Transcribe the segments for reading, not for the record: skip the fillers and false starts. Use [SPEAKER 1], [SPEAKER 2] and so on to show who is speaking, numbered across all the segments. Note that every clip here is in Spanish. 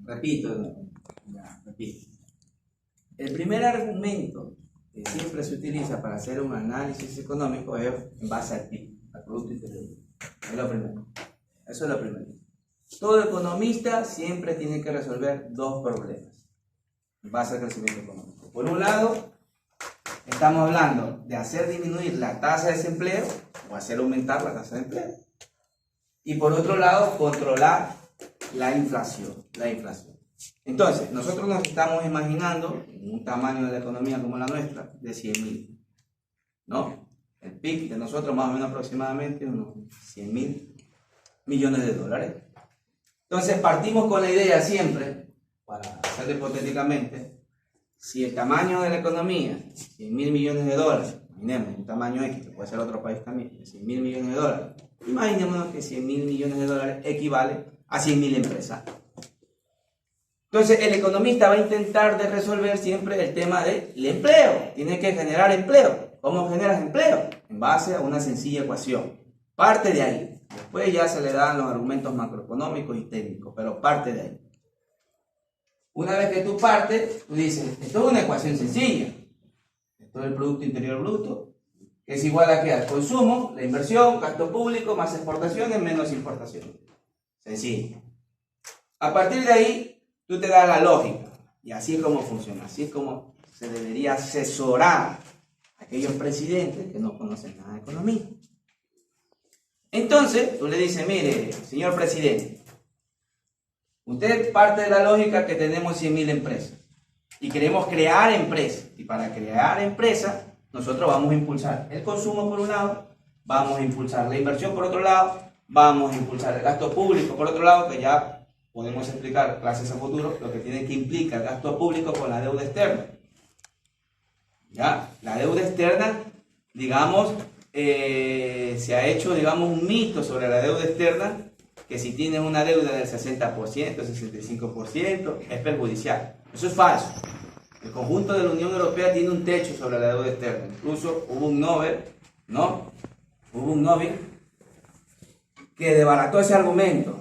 [SPEAKER 1] repito. El primer argumento que siempre se utiliza para hacer un análisis económico es en base al PIB, al Producto Interior Bruto. Es lo primero. Eso es lo primero. Todo economista siempre tiene que resolver dos problemas en base al crecimiento económico. Por un lado, estamos hablando de hacer disminuir la tasa de desempleo o hacer aumentar la tasa de empleo. Y por otro lado, controlar la inflación. Entonces, nosotros nos estamos imaginando un tamaño de la economía como la nuestra de 100.000, ¿no? El PIB de nosotros más o menos aproximadamente unos 100.000 millones de dólares. Entonces partimos con la idea siempre, para hacerlo hipotéticamente, si el tamaño de la economía, 100.000 millones de dólares, imaginemos un tamaño X, que puede ser otro país también, 100.000 millones de dólares, imaginémonos que 100.000 millones de dólares equivale a 100.000 empresas. Entonces el economista va a intentar de resolver siempre el tema del empleo. Tiene que generar empleo. ¿Cómo generas empleo? En base a una sencilla ecuación. Parte de ahí. Después ya se le dan los argumentos macroeconómicos y técnicos, pero parte de ahí. Una vez que tú partes, tú dices, esto es una ecuación sencilla. Esto es el Producto Interior Bruto, que es igual a ¿qué? Al consumo, la inversión, gasto público, más exportaciones, menos importaciones. Sencillo. A partir de ahí, tú te das la lógica, y así es como funciona, así es como se debería asesorar a aquellos presidentes que no conocen nada de economía. Entonces, tú le dices, mire, señor presidente, usted parte de la lógica que tenemos 100.000 empresas, y queremos crear empresas, y para crear empresas, nosotros vamos a impulsar el consumo por un lado, vamos a impulsar la inversión por otro lado, vamos a impulsar el gasto público por otro lado, que ya podemos explicar clases a futuro lo que tiene que implicar el gasto público con la deuda externa. ¿Ya? La deuda externa, digamos, se ha hecho, digamos, un mito sobre la deuda externa, que si tienes una deuda del 60%, 65%, es perjudicial. Eso es falso. El conjunto de la Unión Europea tiene un techo sobre la deuda externa. Incluso hubo un Nobel, ¿no? Hubo un Nobel que desbarató ese argumento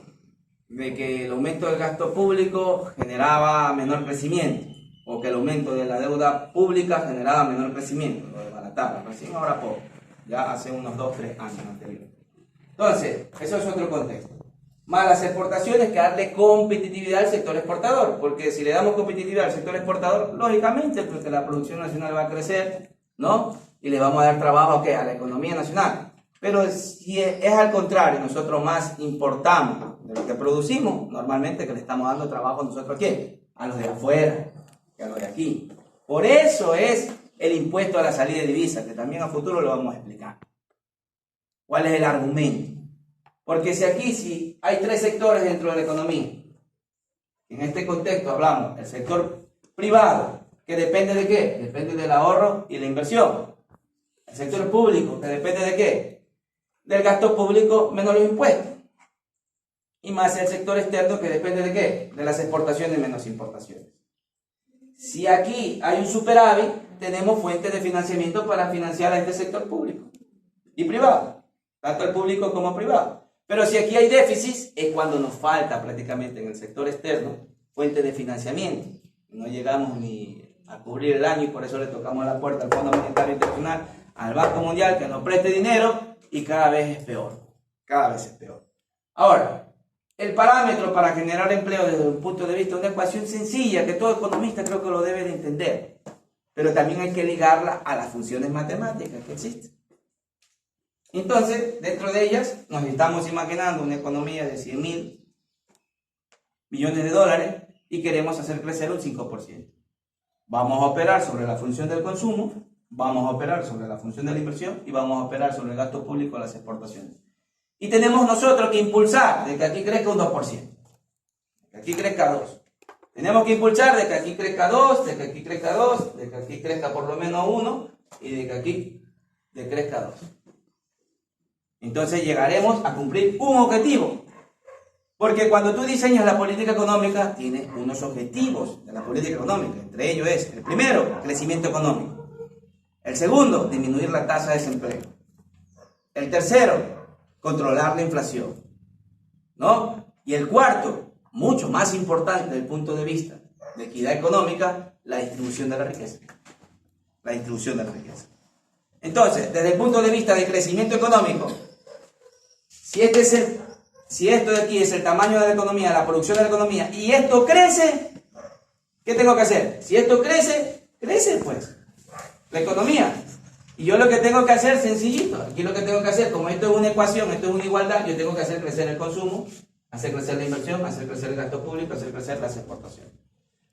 [SPEAKER 1] de que el aumento del gasto público generaba menor crecimiento, o que el aumento de la deuda pública generaba menor crecimiento, lo desbarataron, recién ahora poco, ya hace unos 2-3 años anteriores. Entonces, eso es otro contexto. Más las exportaciones, que darle competitividad al sector exportador, porque si le damos competitividad al sector exportador, lógicamente, porque la producción nacional va a crecer, ¿no? Y le vamos a dar trabajo ¿qué? A la economía nacional. Pero si es al contrario, nosotros más importamos de lo que producimos, normalmente que le estamos dando trabajo nosotros a quién, a los de afuera, que a los de aquí. Por eso es el impuesto a la salida de divisas, que también a futuro lo vamos a explicar. ¿Cuál es el argumento? Porque si hay tres sectores dentro de la economía, en este contexto hablamos del sector privado, que depende de qué, depende del ahorro y la inversión. El sector público, que depende de qué, del gasto público menos los impuestos. Y más el sector externo, que depende de qué, de las exportaciones menos importaciones. Si aquí hay un superávit, tenemos fuentes de financiamiento para financiar a este sector público y privado, tanto el público como privado. Pero si aquí hay déficit, es cuando nos falta prácticamente en el sector externo fuentes de financiamiento. No llegamos ni a cubrir el año, y por eso le tocamos la puerta al Fondo Monetario Internacional, al Banco Mundial, que nos preste dinero, y cada vez es peor. Cada vez es peor. Ahora, el parámetro para generar empleo desde un punto de vista de una ecuación sencilla, que todo economista creo que lo debe de entender, pero también hay que ligarla a las funciones matemáticas que existen. Entonces, dentro de ellas, nos estamos imaginando una economía de 100.000 millones de dólares y queremos hacer crecer un 5%. Vamos a operar sobre la función del consumo, vamos a operar sobre la función de la inversión y vamos a operar sobre el gasto público y las exportaciones. Y tenemos nosotros que impulsar de que aquí crezca un 2%, de que aquí crezca 2%. Tenemos que impulsar de que aquí crezca 2, de que aquí crezca 2, de que aquí crezca por lo menos 1 y de que aquí decrezca 2. Entonces llegaremos a cumplir un objetivo. Porque cuando tú diseñas la política económica, tienes unos objetivos de la política económica. Entre ellos es, el primero, crecimiento económico. El segundo, disminuir la tasa de desempleo. El tercero, controlar la inflación, ¿no? Y el cuarto, mucho más importante desde el punto de vista de equidad económica, la distribución de la riqueza. La distribución de la riqueza. Entonces, desde el punto de vista de crecimiento económico, si esto de aquí es el tamaño de la economía, la producción de la economía, y esto crece, ¿qué tengo que hacer? Si esto crece, crece pues la economía. Y yo lo que tengo que hacer, sencillito, aquí lo que tengo que hacer, como esto es una ecuación, esto es una igualdad, yo tengo que hacer crecer el consumo, hacer crecer la inversión, hacer crecer el gasto público, hacer crecer las exportaciones.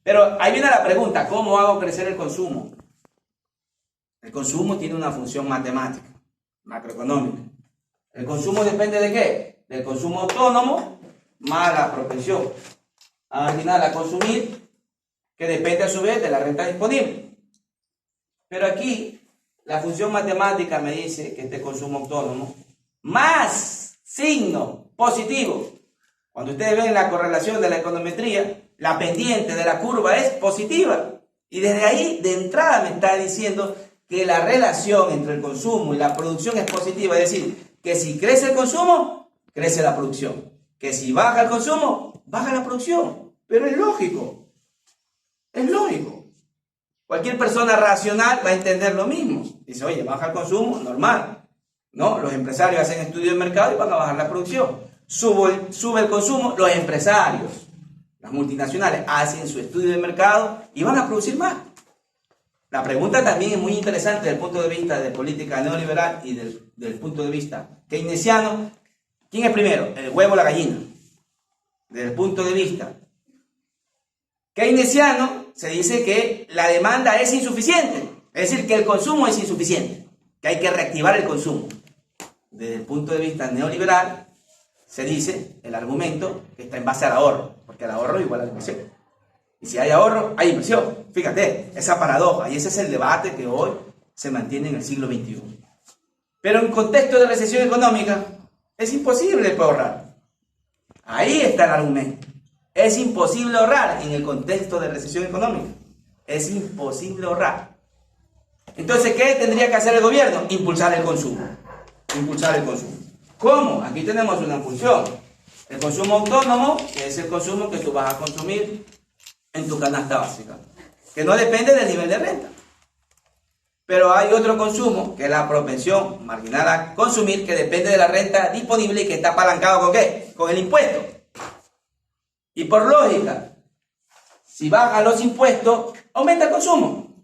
[SPEAKER 1] Pero ahí viene la pregunta, ¿cómo hago crecer el consumo? El consumo tiene una función matemática, macroeconómica. ¿El consumo depende de qué? Del consumo autónomo más la propensión marginal a consumir, que depende a su vez de la renta disponible. Pero aquí la función matemática me dice que este consumo autónomo más signo positivo. Cuando ustedes ven la correlación de la econometría, la pendiente de la curva es positiva. Y desde ahí, de entrada, me está diciendo que la relación entre el consumo y la producción es positiva. Es decir, que si crece el consumo, crece la producción. Que si baja el consumo, baja la producción. Pero es lógico. Es lógico. Cualquier persona racional va a entender lo mismo. Dice, oye, baja el consumo, normal. ¿No? Los empresarios hacen estudios de mercado y van a bajar la producción. Sube el consumo, los empresarios, las multinacionales, hacen su estudio de mercado y van a producir más. La pregunta también es muy interesante desde el punto de vista de política neoliberal y del punto de vista keynesiano. ¿Quién es primero? ¿El huevo o la gallina? Desde el punto de vista keynesiano, se dice que la demanda es insuficiente. Es decir, que el consumo es insuficiente, que hay que reactivar el consumo. Desde el punto de vista neoliberal, se dice, el argumento, que está en base al ahorro, porque el ahorro es igual a la inversión. Y si hay ahorro, hay inversión. Fíjate, esa paradoja, y ese es el debate que hoy se mantiene en el siglo XXI. Pero en contexto de recesión económica, es imposible ahorrar. Ahí está el argumento. Es imposible ahorrar en el contexto de recesión económica. Es imposible ahorrar. Entonces, ¿qué tendría que hacer el gobierno? Impulsar el consumo. Impulsar el consumo. ¿Cómo? Aquí tenemos una función. El consumo autónomo, que es el consumo que tú vas a consumir en tu canasta básica, que no depende del nivel de renta. Pero hay otro consumo, que es la propensión marginal a consumir, que depende de la renta disponible y que está apalancado ¿con qué? Con el impuesto. Y por lógica, si bajan los impuestos, aumenta el consumo.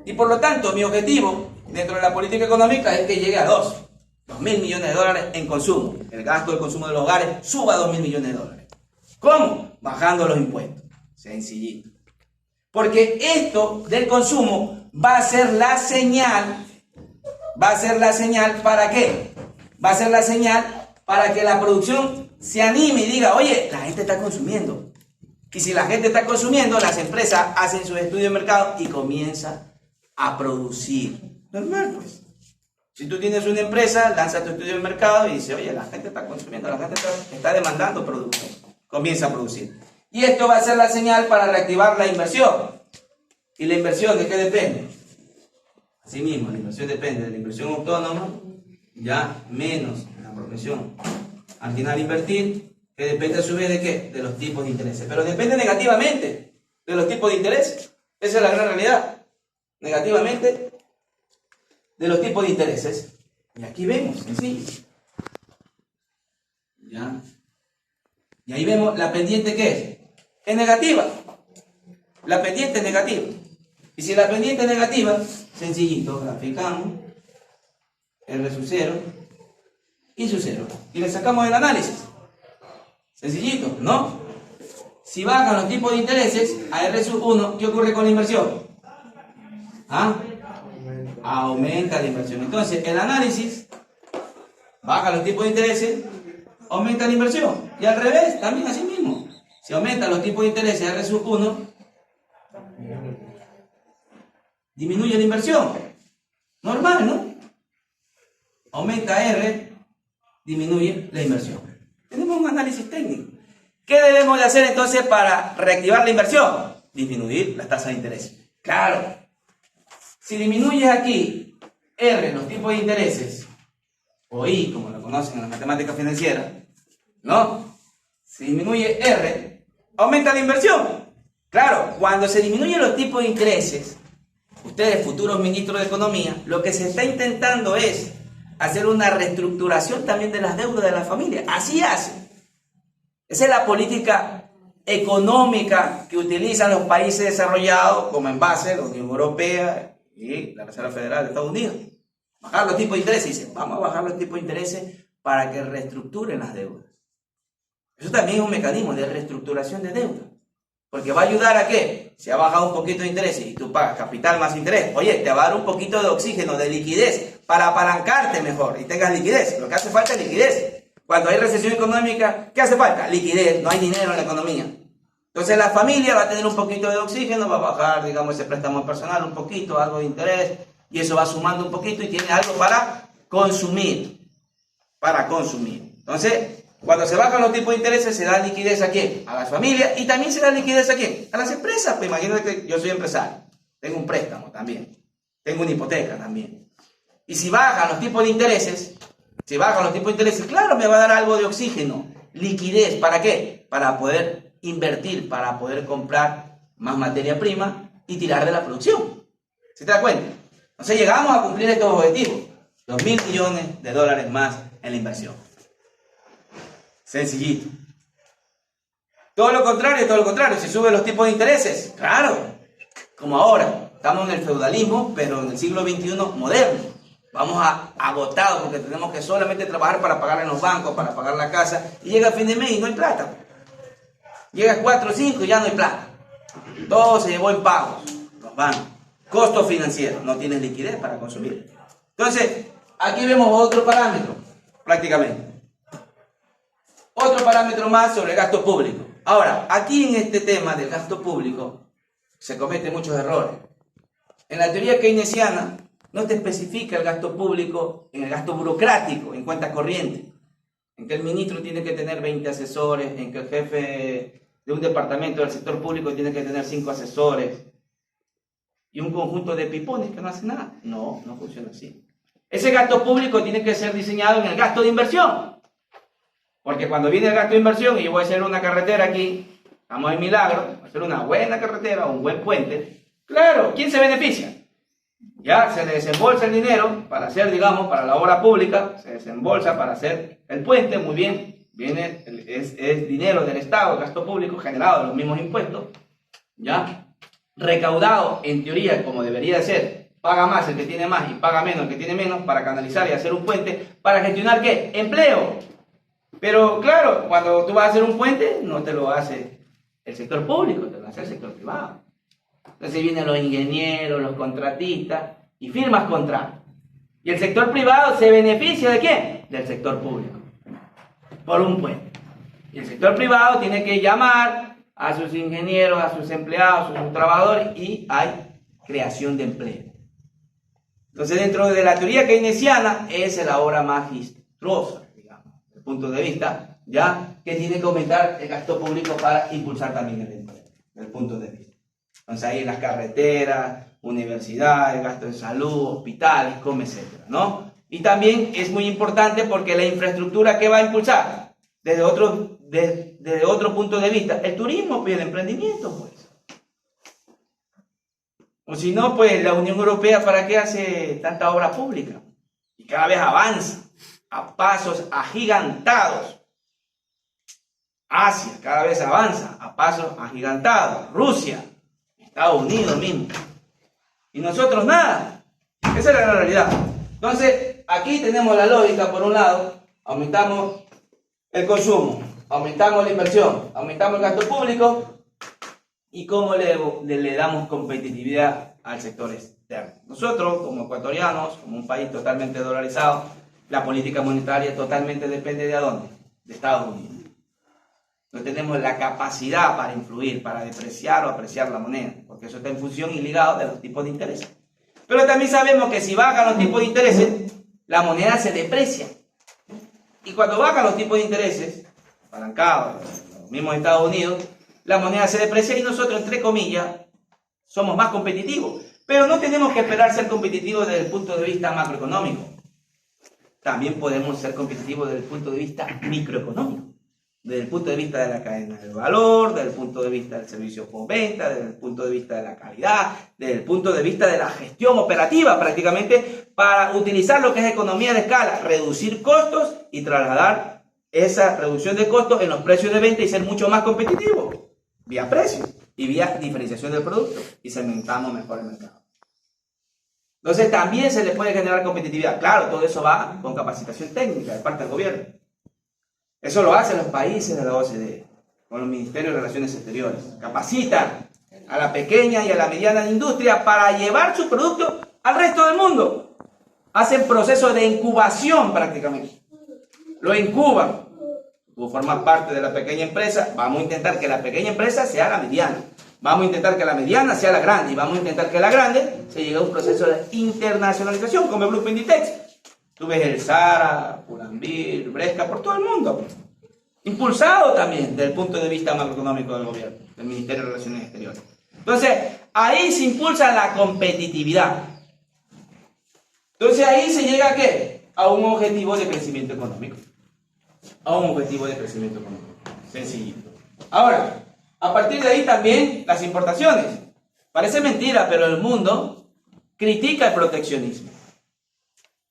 [SPEAKER 1] Y por lo tanto, mi objetivo dentro de la política económica es que llegue a 2.000 millones de dólares en consumo. El gasto del consumo de los hogares suba a 2.000 millones de dólares. ¿Cómo? Bajando los impuestos. Sencillito. Porque esto del consumo va a ser la señal. ¿Va a ser la señal para qué? Va a ser la señal para que la producción se anime y diga, oye, la gente está consumiendo. Y si la gente está consumiendo, las empresas hacen sus estudios de mercado y comienzan a producir. Normal, pues. Si tú tienes una empresa, lanza tu estudio de mercado y dice, oye, la gente está consumiendo, la gente está demandando productos. Comienza a producir. Y esto va a ser la señal para reactivar la inversión. ¿Y la inversión de qué depende? Asimismo, la inversión depende de la inversión autónoma, ya menos la propensión marginal a invertir, que depende a su vez de qué? De los tipos de intereses. Pero depende negativamente de los tipos de intereses. Esa es la gran realidad. Negativamente de los tipos de intereses. Y aquí vemos, sencillo. ¿Ya? Y ahí vemos la pendiente ¿qué es? Es negativa. La pendiente es negativa. Y si la pendiente es negativa, sencillito, graficamos R sub 0 y su 0. Y le sacamos el análisis. Sencillito, ¿no? Si bajan los tipos de intereses a R sub 1, ¿qué ocurre con la inversión? ¿Ah? Aumenta la inversión. Entonces, el análisis baja los tipos de intereses, aumenta la inversión. Y al revés, también así mismo. Si aumentan los tipos de intereses a R sub 1, disminuye la inversión. Normal, ¿no? Aumenta R, disminuye la inversión. Tenemos un análisis técnico. ¿Qué debemos de hacer entonces para reactivar la inversión? Disminuir las tasas de interés. Claro. Si disminuyes aquí R, los tipos de intereses, o I, como lo conocen en la matemática financiera, ¿no? se disminuye R, aumenta la inversión. Claro, cuando se disminuyen los tipos de intereses, ustedes, futuros ministros de Economía, lo que se está intentando es hacer una reestructuración también de las deudas de la familia. Así hacen. Esa es la política económica que utilizan los países desarrollados como en base la Unión Europea y la Reserva Federal de Estados Unidos. Bajar los tipos de intereses. Dicen, vamos a bajar los tipos de intereses para que reestructuren las deudas. Eso también es un mecanismo de reestructuración de deuda. Porque va a ayudar a que, si ha bajado un poquito de intereses y tú pagas capital más interés, oye, te va a dar un poquito de oxígeno, de liquidez, para apalancarte mejor y tengas liquidez. Lo que hace falta es liquidez. Cuando hay recesión económica, ¿qué hace falta? Liquidez, no hay dinero en la economía. Entonces la familia va a tener un poquito de oxígeno, va a bajar, digamos, ese préstamo personal un poquito, algo de interés, y eso va sumando un poquito y tiene algo para consumir. Para consumir. Entonces, cuando se bajan los tipos de intereses, se da liquidez ¿a quién? A las familias, y también se da liquidez ¿a quién? A las empresas. Pues imagínate que yo soy empresario, tengo un préstamo también, tengo una hipoteca también. Y si bajan los tipos de intereses, claro, me va a dar algo de oxígeno, liquidez. ¿Para qué? Para poder invertir, para poder comprar más materia prima y tirar de la producción. ¿Se te da cuenta? Entonces llegamos a cumplir estos objetivos. 2.000 millones de dólares más en la inversión. Sencillito. Todo lo contrario. Si suben los tipos de intereses, claro, como ahora, estamos en el feudalismo, pero en el siglo XXI moderno. Vamos agotados porque tenemos que solamente trabajar para pagar en los bancos, para pagar la casa, y llega el fin de mes y no hay plata. Llega 4 o 5 y ya no hay plata. Todo se llevó en pagos, los bancos. Costos financieros, no tienes liquidez para consumir. Entonces, aquí vemos otro parámetro, prácticamente. Otro parámetro más sobre el gasto público. Ahora, aquí en este tema del gasto público se cometen muchos errores. En la teoría keynesiana no te especifica el gasto público en el gasto burocrático, en cuentas corrientes, en que el ministro tiene que tener 20 asesores, en que el jefe de un departamento del sector público tiene que tener 5 asesores y un conjunto de pipones que no hacen nada. No funciona así. Ese gasto público tiene que ser diseñado en el gasto de inversión. Porque cuando viene el gasto de inversión y yo voy a hacer una carretera aquí, estamos en Milagro, hacer una buena carretera o un buen puente, claro, ¿quién se beneficia? Ya se le desembolsa el dinero para hacer, digamos, para la obra pública, se desembolsa para hacer el puente, muy bien, es dinero del Estado, gasto público generado de los mismos impuestos, ya, recaudado en teoría como debería de ser, paga más el que tiene más y paga menos el que tiene menos para canalizar y hacer un puente, para gestionar ¿qué? Empleo. Pero claro, cuando tú vas a hacer un puente, no te lo hace el sector público, te lo hace el sector privado. Entonces vienen los ingenieros, los contratistas y firmas contratos. Y el sector privado se beneficia ¿de qué? Del sector público. Por un puente. Y el sector privado tiene que llamar a sus ingenieros, a sus empleados, a sus trabajadores y hay creación de empleo. Entonces dentro de la teoría keynesiana es la obra magistrosa, digamos, desde el punto de vista, ya que tiene que aumentar el gasto público para impulsar también el empleo, desde el punto de vista. Entonces ahí en las carreteras, universidades, gasto en salud, hospitales, etcétera, ¿no? Y también es muy importante porque la infraestructura que va a impulsar desde otro punto de vista, el turismo y el emprendimiento, pues. O si no, pues la Unión Europea, ¿para qué hace tanta obra pública? Y cada vez avanza a pasos agigantados. Asia cada vez avanza a pasos agigantados. Rusia, Estados Unidos mismo. Y nosotros nada. Esa es la realidad. Entonces, aquí tenemos la lógica, por un lado, aumentamos el consumo, aumentamos la inversión, aumentamos el gasto público, y cómo le damos competitividad al sector externo. Nosotros, como ecuatorianos, como un país totalmente dolarizado, la política monetaria totalmente depende ¿de dónde? De Estados Unidos. No tenemos la capacidad para influir, para depreciar o apreciar la moneda, porque eso está en función y ligado de los tipos de interés. Pero también sabemos que si bajan los tipos de intereses, la moneda se deprecia. Y cuando bajan los tipos de intereses, apalancados, los mismos Estados Unidos, la moneda se deprecia y nosotros, entre comillas, somos más competitivos. Pero no tenemos que esperar ser competitivos desde el punto de vista macroeconómico. También podemos ser competitivos desde el punto de vista microeconómico. desde el punto de vista de la cadena del valor, desde el punto de vista del servicio postventa, desde el punto de vista de la calidad, desde el punto de vista de la gestión operativa, prácticamente para utilizar lo que es economía de escala, reducir costos y trasladar esa reducción de costos en los precios de venta y ser mucho más competitivos vía precios y vía diferenciación del producto y segmentamos mejor el mercado. Entonces también se le puede generar competitividad. Claro, todo eso va con capacitación técnica de parte del gobierno. Eso lo hacen los países de la OCDE, con los ministerios de Relaciones Exteriores. Capacitan a la pequeña y a la mediana industria para llevar su producto al resto del mundo. Hacen procesos de incubación prácticamente. Lo incuban. Tú formas parte de la pequeña empresa, vamos a intentar que la pequeña empresa sea la mediana. Vamos a intentar que la mediana sea la grande y vamos a intentar que la grande se llegue a un proceso de internacionalización como el Grupo Inditex. Tú ves el Zara, Pull&Bear, Bresca, por todo el mundo. Impulsado también desde el punto de vista macroeconómico del gobierno, del Ministerio de Relaciones Exteriores. Entonces, ahí se impulsa la competitividad. Entonces, ahí se llega ¿a qué? A un objetivo de crecimiento económico. A un objetivo de crecimiento económico. Sencillito. Ahora, a partir de ahí también las importaciones. Parece mentira, pero el mundo critica el proteccionismo.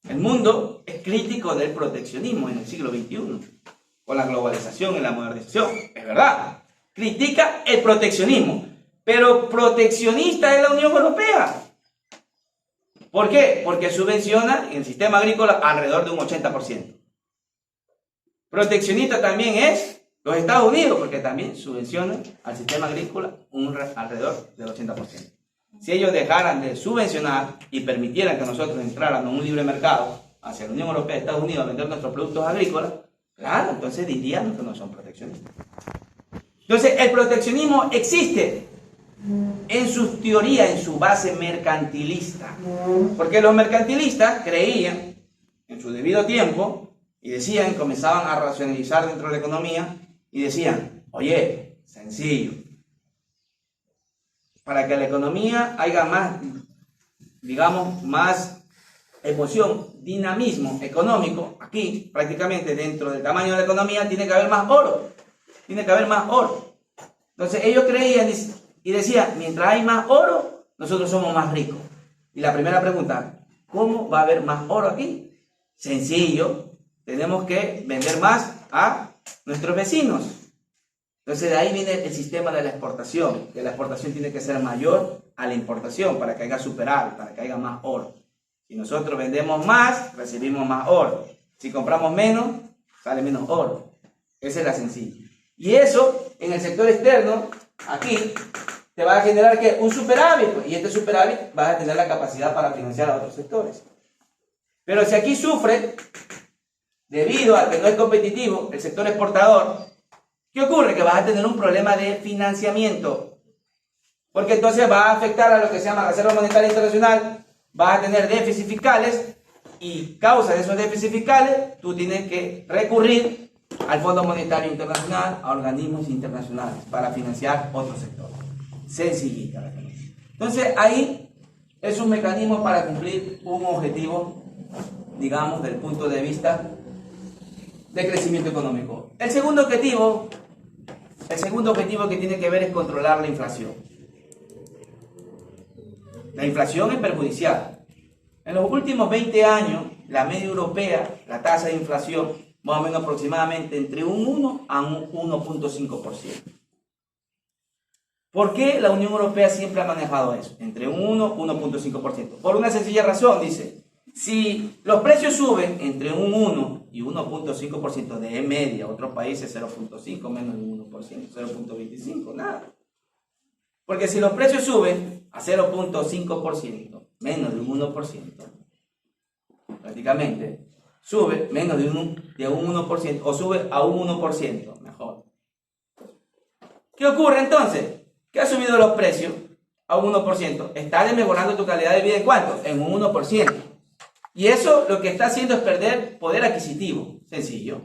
[SPEAKER 1] El mundo es crítico del proteccionismo en el siglo XXI, con la globalización y la modernización. Es verdad, critica el proteccionismo, pero proteccionista es la Unión Europea. ¿Por qué? Porque subvenciona en el sistema agrícola alrededor de un 80%. Proteccionista también es los Estados Unidos, porque también subvencionan al sistema agrícola alrededor del 80%. Si ellos dejaran de subvencionar y permitieran que nosotros entráramos en un libre mercado hacia la Unión Europea y Estados Unidos a vender nuestros productos agrícolas, claro, entonces diríamos que no son proteccionistas. Entonces, el proteccionismo existe en su teoría, en su base mercantilista. Porque los mercantilistas creían en su debido tiempo y decían, comenzaban a racionalizar dentro de la economía y decían, oye, sencillo, para que la economía haya más, digamos, más emoción, dinamismo económico, aquí prácticamente dentro del tamaño de la economía tiene que haber más oro, tiene que haber más oro. Entonces ellos creían y decían, mientras hay más oro, nosotros somos más ricos. Y la primera pregunta, ¿cómo va a haber más oro aquí? Sencillo, tenemos que vender más a nuestros vecinos. Entonces de ahí viene el sistema de la exportación, que la exportación tiene que ser mayor a la importación para que haya superávit, para que haya más oro. Si nosotros vendemos más, recibimos más oro. Si compramos menos, sale menos oro. Esa es la sencilla. Y eso, en el sector externo, aquí, te va a generar ¿qué? Un superávit. Y este superávit vas a tener la capacidad para financiar a otros sectores. Pero si aquí sufre, debido a que no es competitivo, el sector exportador, ¿qué ocurre? Que vas a tener un problema de financiamiento. Porque entonces va a afectar a lo que se llama Reserva Monetaria Internacional, vas a tener déficits fiscales y causa de esos déficits fiscales, tú tienes que recurrir al Fondo Monetario Internacional, a organismos internacionales para financiar otros sectores. Sencillita. Entonces ahí es un mecanismo para cumplir un objetivo, digamos, del punto de vista de crecimiento económico. El segundo objetivo que tiene que ver es controlar la inflación. La inflación es perjudicial. En los últimos 20 años, la media europea, la tasa de inflación, más o menos aproximadamente entre un 1 a un 1.5%. ¿Por qué la Unión Europea siempre ha manejado eso? Entre un 1 y 1.5%. Por una sencilla razón, dice, si los precios suben entre un 1 y 1.5% de media, otros países 0.5, menos de 1%, 0.25, nada. Porque si los precios suben a 0.5%, menos de un 1%, prácticamente, sube menos de un 1% o sube a un 1%, mejor. ¿Qué ocurre entonces? Que ha subido los precios a un 1%. Está mejorando tu calidad de vida ¿en cuánto? En un 1%. Y eso lo que está haciendo es perder poder adquisitivo. Sencillo.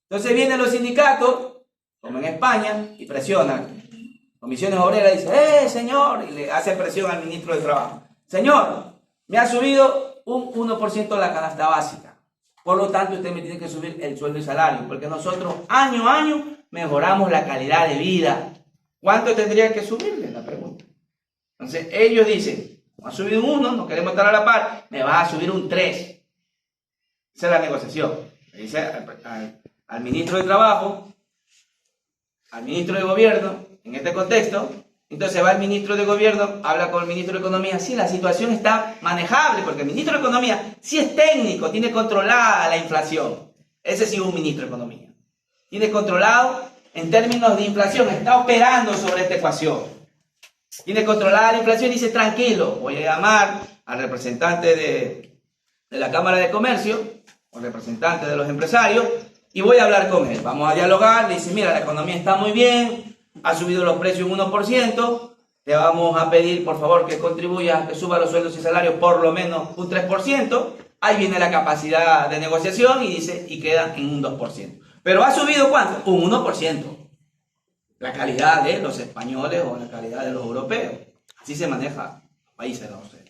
[SPEAKER 1] Entonces vienen los sindicatos, como en España, y presionan. Comisiones Obreras dice, señor, y le hace presión al ministro de Trabajo. Señor, me ha subido un 1% la canasta básica. Por lo tanto, usted me tiene que subir el sueldo y salario, porque nosotros año a año mejoramos la calidad de vida. ¿Cuánto tendría que subirle? La pregunta. Entonces, ellos dicen, me ha subido un 1, no queremos estar a la par, me vas a subir un 3. Esa es la negociación. Le dice al ministro de Trabajo, al ministro de Gobierno, en este contexto. Entonces va el ministro de Gobierno, habla con el ministro de Economía. Sí, la situación está manejable, porque el ministro de Economía sí es técnico, tiene controlada la inflación. Ese sí es un ministro de Economía. Tiene controlado en términos de inflación, está operando sobre esta ecuación. Tiene controlada la inflación y dice, tranquilo, voy a llamar al representante de la Cámara de Comercio, o representante de los empresarios, y voy a hablar con él. Vamos a dialogar, le dice, mira, la economía está muy bien, ha subido los precios un 1%, te vamos a pedir, por favor, que contribuyas, que suba los sueldos y salarios por lo menos un 3%, ahí viene la capacidad de negociación y dice, y queda en un 2%. Pero ¿ha subido cuánto? Un 1%. La calidad de los españoles o la calidad de los europeos. Así se maneja los países, no sé.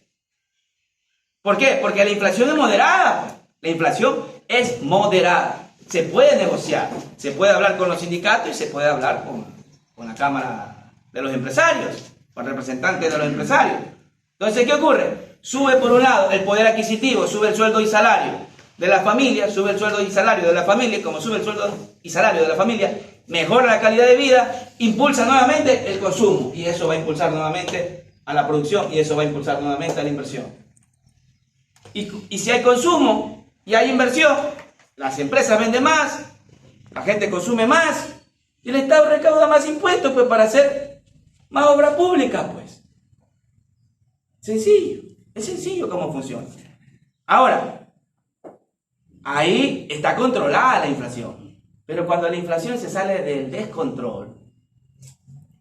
[SPEAKER 1] ¿Por qué? Porque la inflación es moderada. Pues. La inflación es moderada. Se puede negociar, se puede hablar con los sindicatos y se puede hablar con la Cámara de los Empresarios, con representantes de los empresarios. Entonces, ¿qué ocurre? Sube por un lado el poder adquisitivo, sube el sueldo y salario de la familia, sube el sueldo y salario de la familia, y como sube el sueldo y salario de la familia, mejora la calidad de vida, impulsa nuevamente el consumo, y eso va a impulsar nuevamente a la producción, y eso va a impulsar nuevamente a la inversión. Y si hay consumo y hay inversión, las empresas venden más, la gente consume más, y el Estado recauda más impuestos pues, para hacer más obra pública. Pues. Sencillo, es sencillo cómo funciona. Ahora, ahí está controlada la inflación, pero cuando la inflación se sale del descontrol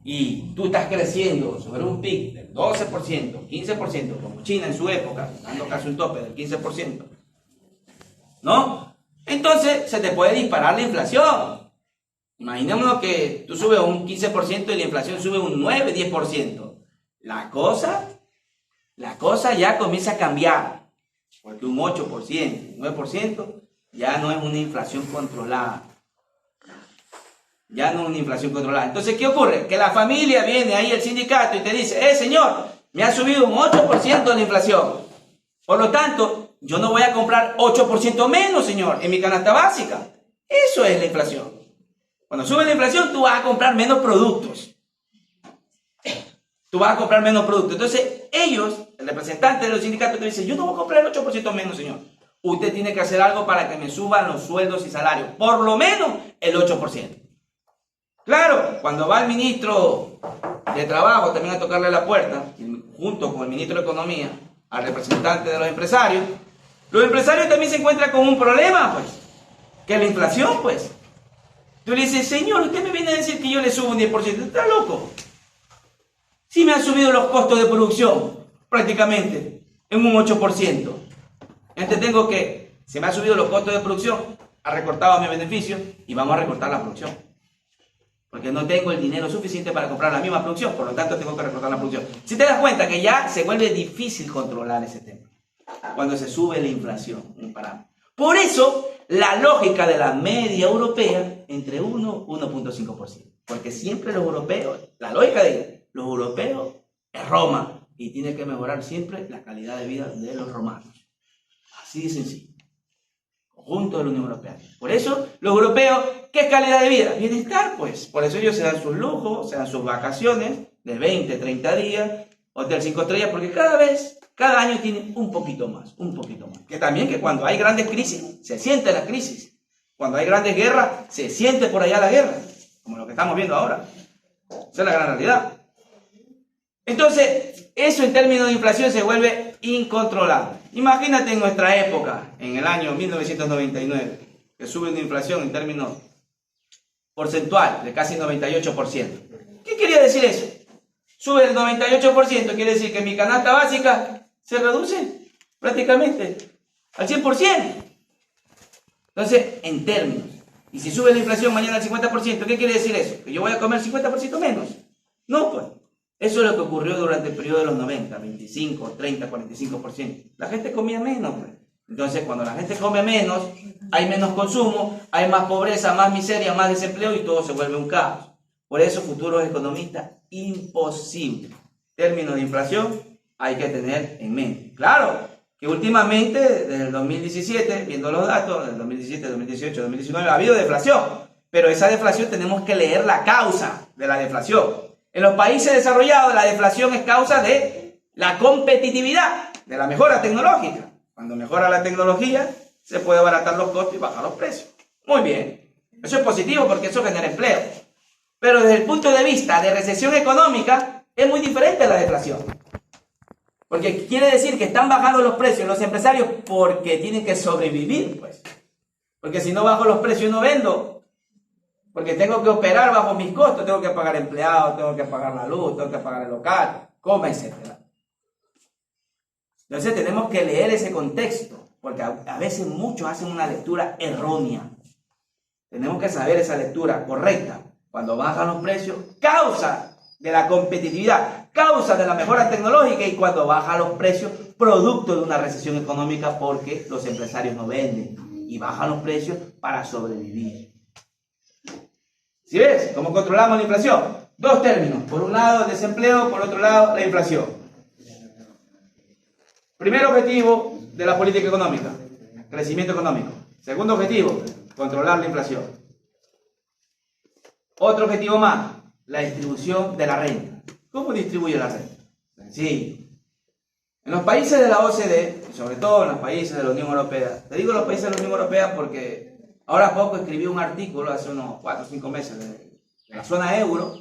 [SPEAKER 1] y tú estás creciendo sobre un pic del 12%, 15%, como China en su época, dando casi un tope del 15%, ¿no? Entonces se te puede disparar la inflación. Imaginémonos que tú subes un 15% y la inflación sube un 9, 10%. La cosa ya comienza a cambiar, porque un 8%, un 9% ya no es una inflación controlada. Ya no es una inflación controlada. Entonces, ¿qué ocurre? Que la familia viene ahí, el sindicato, y te dice, señor, me ha subido un 8% la inflación. Por lo tanto, yo no voy a comprar 8% menos, señor, en mi canasta básica. Eso es la inflación. Cuando sube la inflación, tú vas a comprar menos productos. Tú vas a comprar menos productos. Entonces, ellos, el representante de los sindicatos, te dice, yo no voy a comprar el 8% menos, señor. Usted tiene que hacer algo para que me suban los sueldos y salarios. Por lo menos el 8%. Claro, cuando va el ministro de Trabajo también a tocarle la puerta, junto con el ministro de Economía, al representante de los empresarios también se encuentran con un problema, pues, que es la inflación, pues. Tú le dices, señor, usted me viene a decir que yo le subo un 10%, ¿está loco? Si me han subido los costos de producción, prácticamente, en un 8%. Entonces tengo que, se me han subido los costos de producción, ha recortado mi beneficio y vamos a recortar la producción. Porque no tengo el dinero suficiente para comprar la misma producción, por lo tanto tengo que recortar la producción. Si te das cuenta que ya se vuelve difícil controlar ese tema, cuando se sube la inflación, un parámetro. Por eso, la lógica de la media europea, entre 1 y 1.5%. Porque siempre los europeos, la lógica de ellos, los europeos es Roma, y tiene que mejorar siempre la calidad de vida de los romanos. Así de sencillo. Conjunto de la Unión Europea. Por eso, los europeos, ¿qué es calidad de vida? Bienestar, pues. Por eso ellos se dan sus lujos, se dan sus vacaciones de 20, 30 días, hotel 5 estrellas, porque cada año tienen un poquito más. Que también que cuando hay grandes crisis, se siente la crisis. Cuando hay grandes guerras, se siente por allá la guerra, como lo que estamos viendo ahora. Esa es la gran realidad. Entonces, eso en términos de inflación se vuelve incontrolable. Imagínate en nuestra época, en el año 1999, que sube una inflación en términos porcentual de casi 98%. ¿Qué quería decir eso? Sube el 98%, quiere decir que mi canasta básica se reduce prácticamente al 100%. Entonces, en términos, y si sube la inflación mañana al 50%, ¿qué quiere decir eso? ¿Que yo voy a comer 50% menos? No, pues. Eso es lo que ocurrió durante el periodo de los 90, 25, 30, 45%. La gente comía menos, pues. Entonces, cuando la gente come menos, hay menos consumo, hay más pobreza, más miseria, más desempleo y todo se vuelve un caos. Por eso, futuros economistas, imposible. Términos de inflación hay que tener en mente. Claro que últimamente, desde el 2017, viendo los datos, del 2017, 2018, 2019, ha habido deflación. Pero esa deflación tenemos que leer la causa de la deflación. En los países desarrollados, la deflación es causa de la competitividad, de la mejora tecnológica. Cuando mejora la tecnología, se puede abaratar los costos y bajar los precios. Muy bien. Eso es positivo porque eso genera empleo. Pero desde el punto de vista de recesión económica, es muy diferente a la deflación. Porque quiere decir que están bajando los precios los empresarios porque tienen que sobrevivir, pues. Porque si no bajo los precios no vendo. Porque tengo que operar bajo mis costos, tengo que pagar empleados, tengo que pagar la luz, tengo que pagar el local, coma, etc. Entonces tenemos que leer ese contexto, porque a veces muchos hacen una lectura errónea. Tenemos que saber esa lectura correcta. Cuando bajan los precios, causa de la competitividad, causa de la mejora tecnológica, y cuando bajan los precios, producto de una recesión económica porque los empresarios no venden y bajan los precios para sobrevivir. ¿Sí ves? ¿Cómo controlamos la inflación? Dos términos. Por un lado el desempleo, por otro lado la inflación. Primer objetivo de la política económica, crecimiento económico. Segundo objetivo, controlar la inflación. Otro objetivo más, la distribución de la renta. ¿Cómo distribuye la renta? Sencillo. En los países de la OCDE, y sobre todo en los países de la Unión Europea, te digo los países de la Unión Europea porque ahora poco escribí un artículo hace unos 4 o 5 meses de la zona euro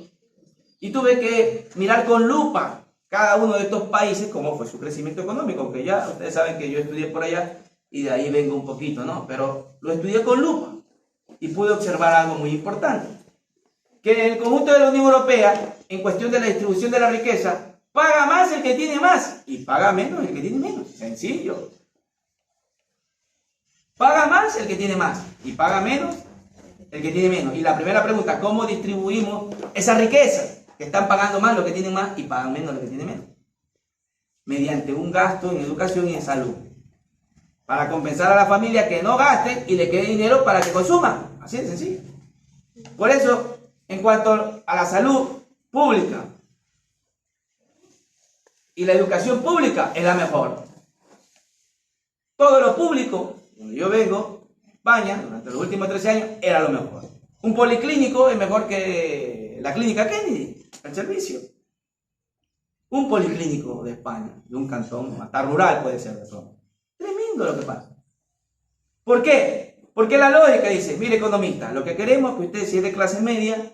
[SPEAKER 1] y tuve que mirar con lupa cada uno de estos países cómo fue su crecimiento económico, aunque ya ustedes saben que yo estudié por allá y de ahí vengo un poquito, ¿no? Pero lo estudié con lupa y pude observar algo muy importante, que en el conjunto de la Unión Europea, en cuestión de la distribución de la riqueza, paga más el que tiene más y paga menos el que tiene menos. Sencillo. Paga más el que tiene más y paga menos el que tiene menos. Y la primera pregunta, ¿cómo distribuimos esa riqueza? Que están pagando más los que tienen más y pagan menos los que tienen menos. Mediante un gasto en educación y en salud. Para compensar a la familia que no gaste y le quede dinero para que consuma. Así de sencillo. Por eso, en cuanto a la salud pública y la educación pública, es la mejor. Todo lo público, donde yo vengo, España, durante los últimos 13 años, era lo mejor. Un policlínico es mejor que la clínica Kennedy, el servicio. Un policlínico de España, de un cantón, hasta rural puede ser de todo. Tremendo lo que pasa. ¿Por qué? Porque la lógica dice, mire economista, lo que queremos es que usted, si es de clase media,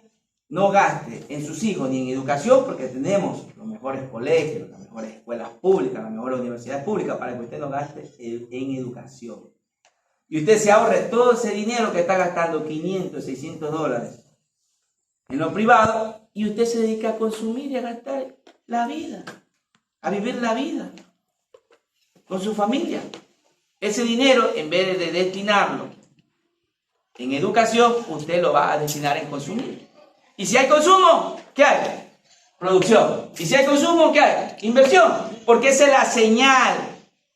[SPEAKER 1] no gaste en sus hijos ni en educación, porque tenemos los mejores colegios, las mejores escuelas públicas, las mejores universidades públicas, para que usted no gaste en educación. Y usted se ahorre todo ese dinero que está gastando, 500, 600 dólares, en lo privado, y usted se dedica a consumir y a gastar la vida, a vivir la vida con su familia. Ese dinero, en vez de destinarlo en educación, usted lo va a destinar en consumir. Y si hay consumo, ¿qué hay? Producción. Y si hay consumo, ¿qué hay? Inversión. Porque esa es la señal.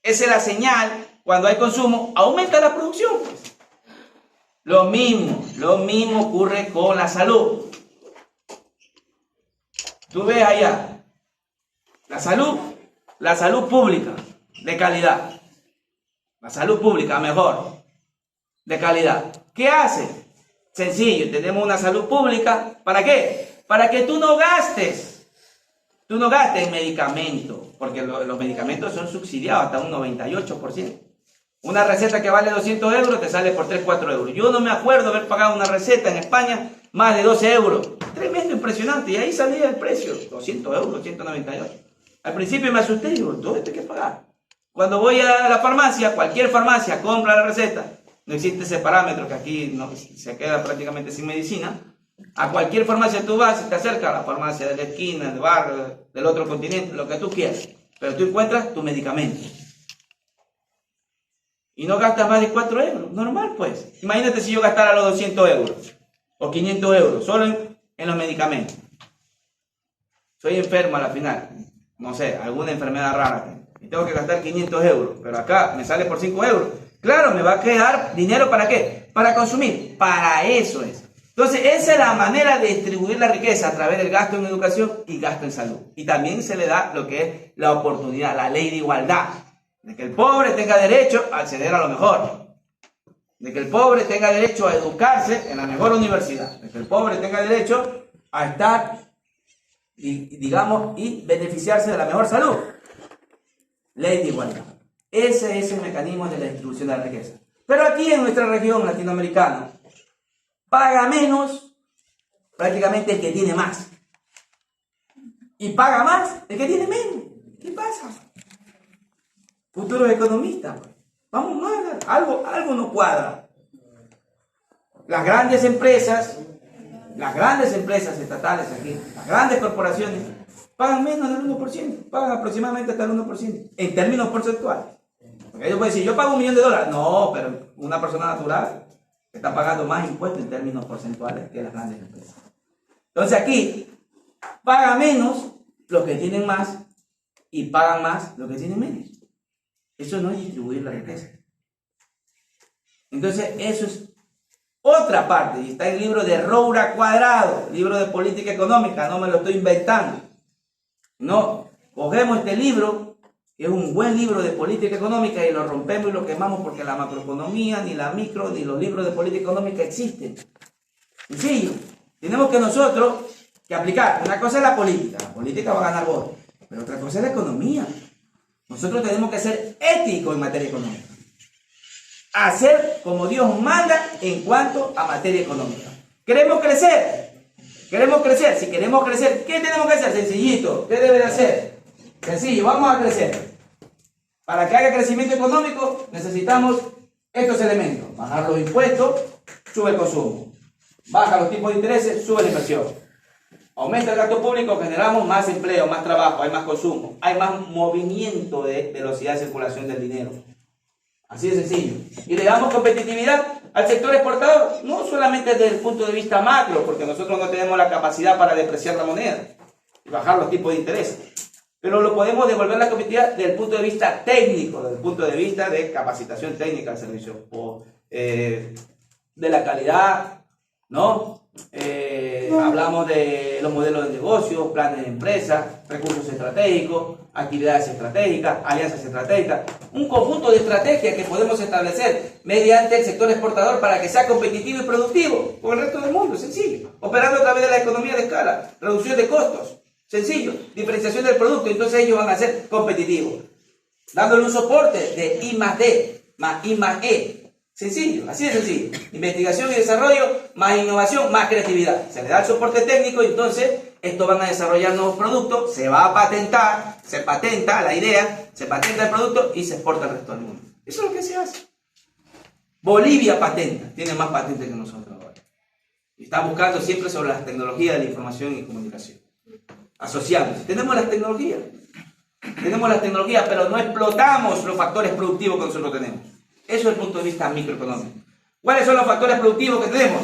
[SPEAKER 1] Esa es la señal. Cuando hay consumo, aumenta la producción. Pues. Lo mismo ocurre con la salud. Tú ves allá, la salud pública de calidad. La salud pública mejor, de calidad. ¿Qué hace? Sencillo, tenemos una salud pública, ¿para qué? Para que tú no gastes en medicamentos, porque los medicamentos son subsidiados hasta un 98%. Una receta que vale 200 euros te sale por 3, 4 euros. Yo no me acuerdo haber pagado una receta en España más de 12 euros. Tremendo, impresionante. Y ahí salía el precio, 200 euros, 198. Al principio me asusté y digo, ¿todo esto hay que pagar? Cuando voy a la farmacia, cualquier farmacia compra la receta. No existe ese parámetro que aquí no, se queda prácticamente sin medicina. A cualquier farmacia tú vas y te acercas a la farmacia de la esquina, del barrio, del otro continente, lo que tú quieras. Pero tú encuentras tu medicamento. Y no gastas más de 4 euros. Normal, pues. Imagínate si yo gastara los 200 euros o 500 euros solo en los medicamentos. Soy enfermo a la final. No sé, alguna enfermedad rara. y tengo que gastar 500 euros, pero acá me sale por 5 euros. Claro, me va a quedar dinero ¿para qué? Para consumir. Para eso es. Entonces, esa es la manera de distribuir la riqueza a través del gasto en educación y gasto en salud. Y también se le da lo que es la oportunidad, la ley de igualdad, de que el pobre tenga derecho a acceder a lo mejor, de que el pobre tenga derecho a educarse en la mejor universidad, de que el pobre tenga derecho a estar, digamos, y beneficiarse de la mejor salud. Ley de igualdad. Ese es el mecanismo de la distribución de la riqueza. Pero aquí en nuestra región latinoamericana, paga menos prácticamente el que tiene más. Y paga más el que tiene menos. ¿Qué pasa? Futuros economistas. Vamos mal. Algo no cuadra. Las grandes empresas estatales aquí, las grandes corporaciones, pagan menos del 1%. Pagan aproximadamente hasta el 1%. En términos porcentuales. Porque ellos pueden decir, yo pago $1 millón. No, pero una persona natural está pagando más impuestos en términos porcentuales que las grandes empresas. Entonces aquí pagan menos los que tienen más y pagan más los que tienen menos. Eso no es distribuir la riqueza. Entonces eso es otra parte, y está en el libro de Roura Cuadrado, libro de política económica, no me lo estoy inventando. No, cogemos este libro, que es un buen libro de política económica, y lo rompemos y lo quemamos porque la macroeconomía, ni la micro, ni los libros de política económica existen. Sencillo. Tenemos que nosotros que aplicar. Una cosa es la política va a ganar votos, pero otra cosa es la economía. Nosotros tenemos que ser éticos en materia económica. Hacer como Dios manda en cuanto a materia económica. ¿Queremos crecer? Si queremos crecer, ¿qué tenemos que hacer? Sencillito. ¿Qué debe de hacer? Sencillo, vamos a crecer. Para que haya crecimiento económico necesitamos estos elementos. Bajar los impuestos, sube el consumo. Baja los tipos de intereses, sube la inversión. Aumenta el gasto público, generamos más empleo, más trabajo, hay más consumo, hay más movimiento de velocidad de circulación del dinero. Así de sencillo. Y le damos competitividad al sector exportador, no solamente desde el punto de vista macro, porque nosotros no tenemos la capacidad para depreciar la moneda y bajar los tipos de interés, pero lo podemos devolver la competitividad desde el punto de vista técnico, desde el punto de vista de capacitación técnica del servicio, o de la calidad, ¿no? Hablamos de los modelos de negocio, planes de empresa, recursos estratégicos, actividades estratégicas, alianzas estratégicas, un conjunto de estrategias que podemos establecer mediante el sector exportador para que sea competitivo y productivo con el resto del mundo, sencillo, operando a través de la economía de escala, reducción de costos, sencillo, diferenciación del producto, entonces ellos van a ser competitivos, dándole un soporte de I+D más I+E. Sencillo, así de sencillo. Investigación y desarrollo, más innovación, más creatividad. Se le da el soporte técnico y entonces estos van a desarrollar nuevos productos, se va a patentar, se patenta la idea, se patenta el producto y se exporta al resto del mundo. Eso es lo que se hace. Bolivia patenta, tiene más patentes que nosotros ahora. Y está buscando siempre sobre las tecnologías de la información y comunicación. Asociándose. Tenemos las tecnologías, pero no explotamos los factores productivos que nosotros tenemos. Eso es el punto de vista microeconómico. ¿Cuáles son los factores productivos que tenemos?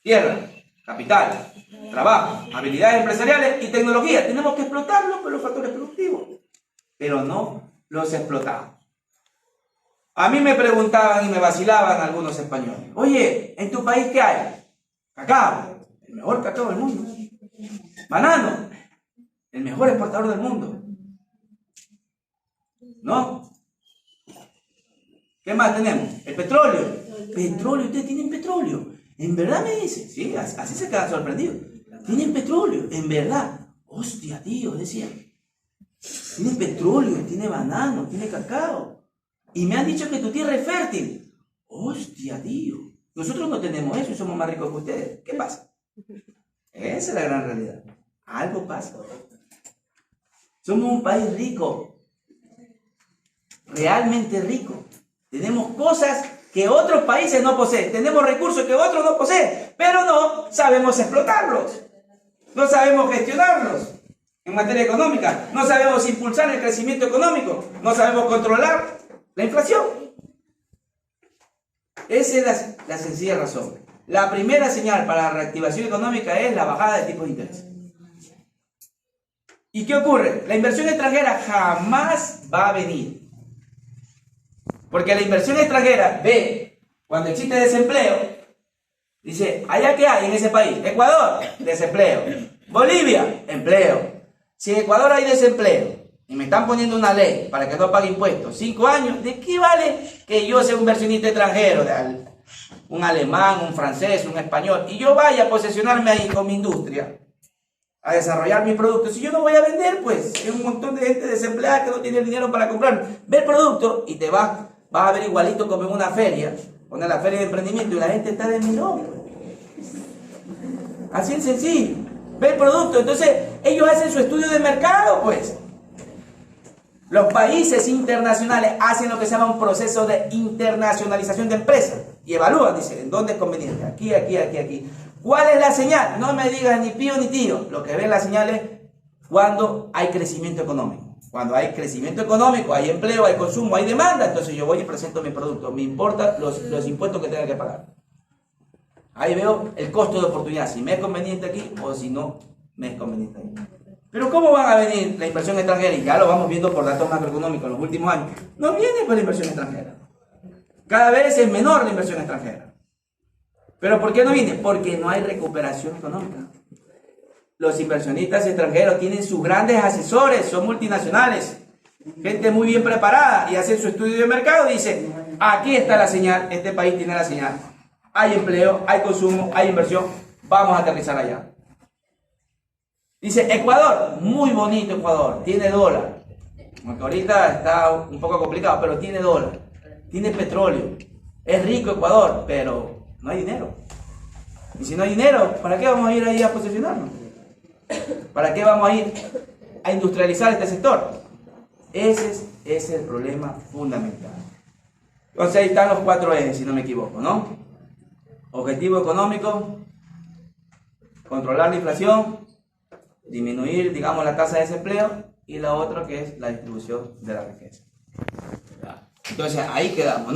[SPEAKER 1] Tierra, capital, trabajo, habilidades empresariales y tecnología. Tenemos que explotarlos con los factores productivos, pero no los explotamos. A mí me preguntaban y me vacilaban algunos españoles. Oye, ¿en tu país qué hay? Cacao, el mejor cacao del mundo. Banano, el mejor exportador del mundo. ¿No? ¿Qué más tenemos? El petróleo. Petróleo, ustedes tienen petróleo. ¿En verdad me dice? Sí, así se quedan sorprendidos. Tienen petróleo, en verdad. Hostia, tío, decía. Tiene petróleo, tiene banano, tiene cacao. Y me han dicho que tu tierra es fértil. Hostia, tío. Nosotros no tenemos eso y somos más ricos que ustedes. ¿Qué pasa? Esa es la gran realidad. Algo pasa. Somos un país rico. Realmente rico. Tenemos cosas que otros países no poseen. Tenemos recursos que otros no poseen. Pero no sabemos explotarlos. No sabemos gestionarlos en materia económica. No sabemos impulsar el crecimiento económico. No sabemos controlar la inflación. Esa es la sencilla razón. La primera señal para la reactivación económica es la bajada de tipos de interés. ¿Y qué ocurre? La inversión extranjera jamás va a venir. Porque la inversión extranjera ve, cuando existe desempleo, dice, ¿allá qué hay en ese país? Ecuador, desempleo. Bolivia, empleo. Si en Ecuador hay desempleo y me están poniendo una ley para que no pague impuestos, 5 años, ¿de qué vale que yo sea un inversionista extranjero? Un alemán, un francés, un español, y yo vaya a posesionarme ahí con mi industria, a desarrollar mi producto? Si yo no voy a vender, pues hay un montón de gente desempleada que no tiene dinero para comprar. Ve el producto y te vas a ver igualito como en una feria, en la feria de emprendimiento, y la gente está de milón. Así de sencillo. Ve el producto. Entonces, ellos hacen su estudio de mercado, pues. Los países internacionales hacen lo que se llama un proceso de internacionalización de empresas y evalúan, dicen, ¿en dónde es conveniente? Aquí, aquí, aquí, aquí. ¿Cuál es la señal? No me digas ni pío ni tío. Lo que ven las señales cuando hay crecimiento económico. Cuando hay crecimiento económico, hay empleo, hay consumo, hay demanda, entonces yo voy y presento mi producto. Me importan los impuestos que tenga que pagar. Ahí veo el costo de oportunidad, si me es conveniente aquí o si no me es conveniente ahí. Pero ¿cómo van a venir la inversión extranjera? Y ya lo vamos viendo por datos macroeconómicos en los últimos años. No viene por la inversión extranjera. Cada vez es menor la inversión extranjera. ¿Pero por qué no viene? Porque no hay recuperación económica. Los inversionistas extranjeros tienen sus grandes asesores, son multinacionales, gente muy bien preparada, y hacen su estudio de mercado y dicen, aquí está la señal, este país tiene la señal. Hay empleo, hay consumo, hay inversión, vamos a aterrizar allá. Dice, Ecuador, muy bonito Ecuador, tiene dólar. Aunque ahorita está un poco complicado, pero tiene dólar, tiene petróleo. Es rico Ecuador, pero no hay dinero. Y si no hay dinero, ¿para qué vamos a ir ahí a posesionarnos? ¿Para qué vamos a ir a industrializar este sector? Ese es el problema fundamental. Entonces ahí están los 4 ejes, si no me equivoco, ¿no? Objetivo económico, controlar la inflación, disminuir, digamos, la tasa de desempleo, y la otra que es la distribución de la riqueza. Entonces ahí quedamos, ¿no?